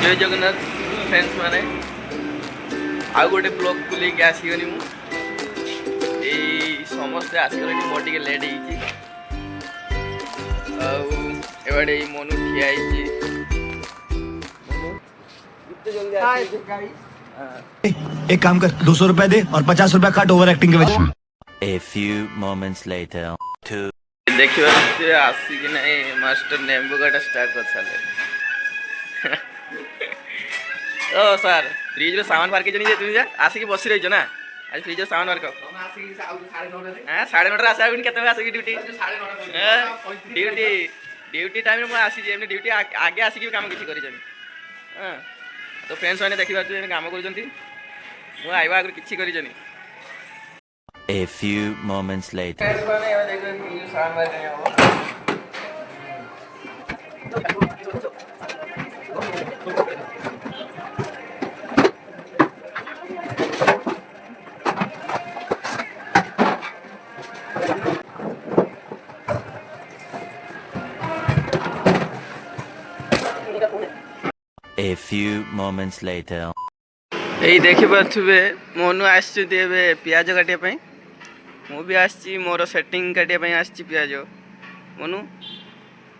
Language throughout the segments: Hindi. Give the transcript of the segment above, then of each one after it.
जय जगन्नाथ फ्रेंड्स माने आउ गोटे ब्लॉग को लेके आसीगनी मु समस्ते आसगले मोर टिके लेट होइछि एबाडे मोनू ठिया होइछि इतने जल्दी आसी गाड़ी एक काम कर 200 रुपए दे और 50 रुपए काट ओवर एक्टिंग के वजह। A few moments later. देखिए आसिक नहीं मास्टर नेम्बू काटा स्टार्ट कर साले ओ सर फ्रिज रे सामान बाहर के जनी तुम जा आसिक बसी रही ना आज फ्रिज रे सामान बाहर कर हां 9:30 आसा बिन केते आसिक ड्यूटी 9:30 ड्यूटी टाइम में आसी जे ड्यूटी आगे आसिक काम किछि करि जनी हां तो फ्रेंड्स माने देखि बात काम कर जंती मु आइबा आगर किछि करि जनी। A few moments later. A few moments later. এই দেখি পাথুবে মনু আসছে দেবে পিয়াজ কাটিয়া পাই মু भी आसी मोर सेटिंग काटिया पई आसी पियाज मनु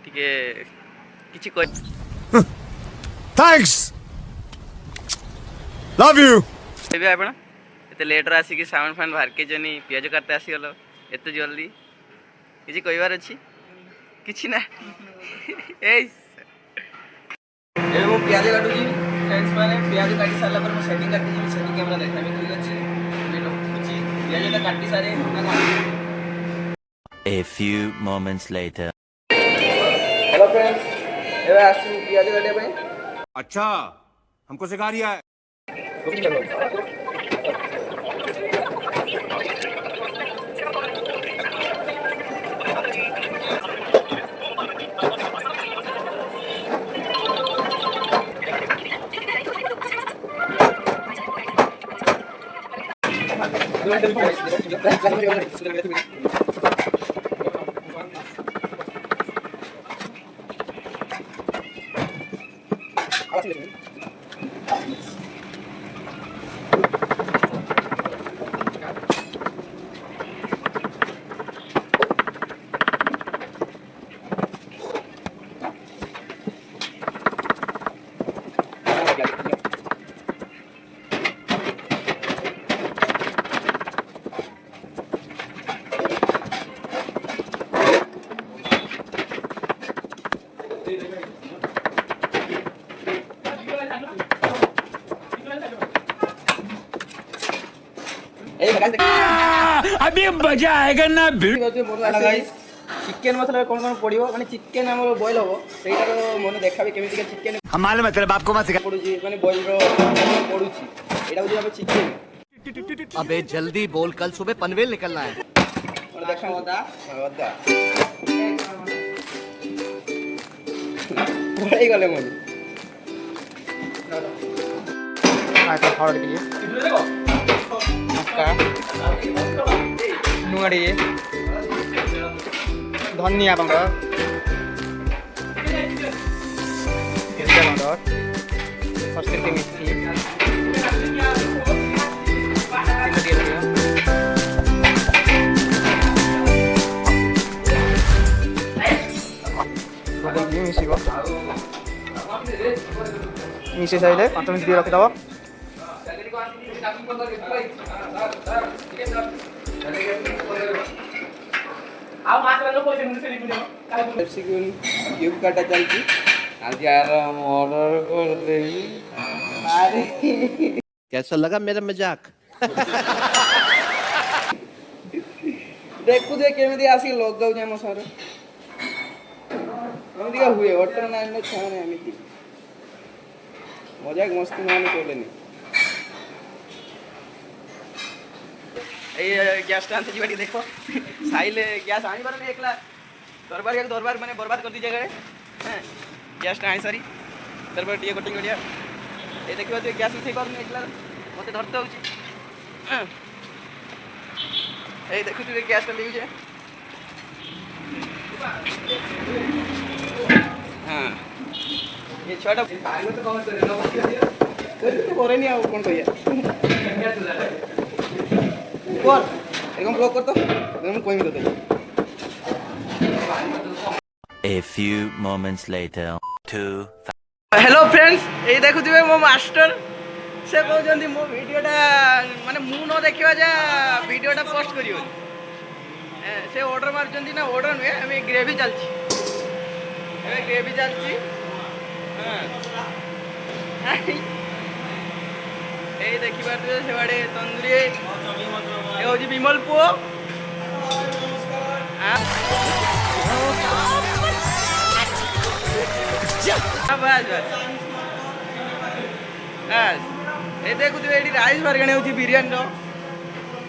टिके किछि कोइ थैंक्स लव यू एबे आपण एते लेटर आसी कि सामान फान बाहर के जनी पियाज काटते आसी गलो एते जल्दी किछि कहिवार अछि किछि ना ए मु पियाज काटू जी फ्रेंड्स माने पियाज काटी साला पर मु सेटिंग काटी जी सेटिंग कैमरा देखाबे ठीक अछि A few moments later. Hello friends एबे आसु पियाज काटे पे अच्छा हमको सिखा रिया है। अभी मजा आएगा ना चिकेन मसला कौन कौन पड़ो माने चिकेन हमर बॉयल हो सेटा तो मन देखाबे केमिति के चिकेन हम मालूम है तेरे बाप को मत सिखा पड़ुची माने बॉयल रो पड़ुची एटा बुझी हम चिकेन अबे जल्दी बोल कल सुबह पनवेल निकलना है और देखा होता पड़ाई गले मन आ तो हड़ दिए नुआड़ी धनिया बंगर हस्ती मिथी मिसे साइले 5 मिनट दिए रखी दबो क्यूब काटा चलती आज यार ऑर्डर कर दे अरे कैसा लगा मेरा मजाक देखु दे केमिति आसी लग जाउ जे हम सर एमिति का हुए होटल ना ने छाने एमिति मजाक मस्ती माने चलेनी ए गैस टांस जी देखो साइले गैस आनी बार एकला दरबार माने बर्बाद कर दी जगह हैं गैस टांस सरी दरबार टिए कटिंग करिया ए देखिबा तो गैस उठे करने एकला मते धरते होची ए देखु तू गैस कर लियो जे हां ये छुआटा करेनि आ कौन कहिया कर एकदम ब्लॉक कर तो एकदम कोई भी तो A few moments later. 2. Hello friends ये देखुथिबे मो मास्टर से कहउछन्ती मो वीडियोटा माने मु न देखिबा जा वीडियोटा पोस्ट करियो से ऑर्डर मारछन्ती ना ऑर्डर नुहे हमें ग्रेवी चलछि ए ग्रेवी चलछि हां ए देखि पारछे से बाडे तंदूरी ए होजी विमल पो बस ये देखु ये राइस बार्गेण हो बिरियानी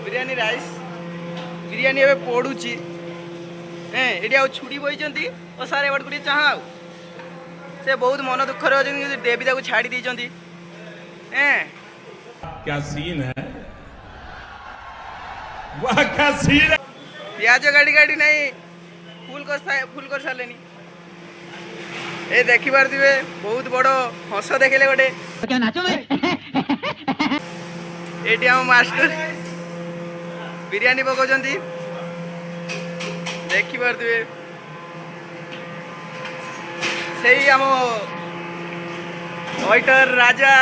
बिरियानी राइस बिरियानी एवं पड़ुची ये आ छुड़ी बही और सारे एवट गोटे चाह से बहुत मन दुखर अच्छे देवी ताको छाड़ी देती क्या सीन है वाह क्या सीन है प्याज गाड़ी गाड़ी नहीं फुल कर सारे ये देखी पारे बहुत बड़ हस देखले गोटे ये आम मास्टर बिरियानी पकाउं देखी पारे से आम वेटर राजा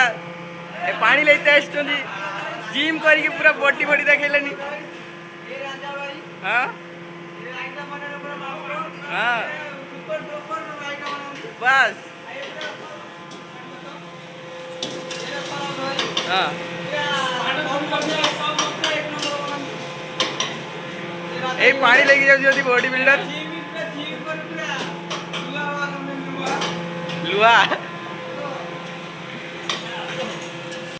पानी लेते आसुँच जिम करके पूरा बॉडी बॉडी देखनी हाँ हाँ बस हाँ ये पानी लेके जाऊँ बॉडी बिल्डर लुआ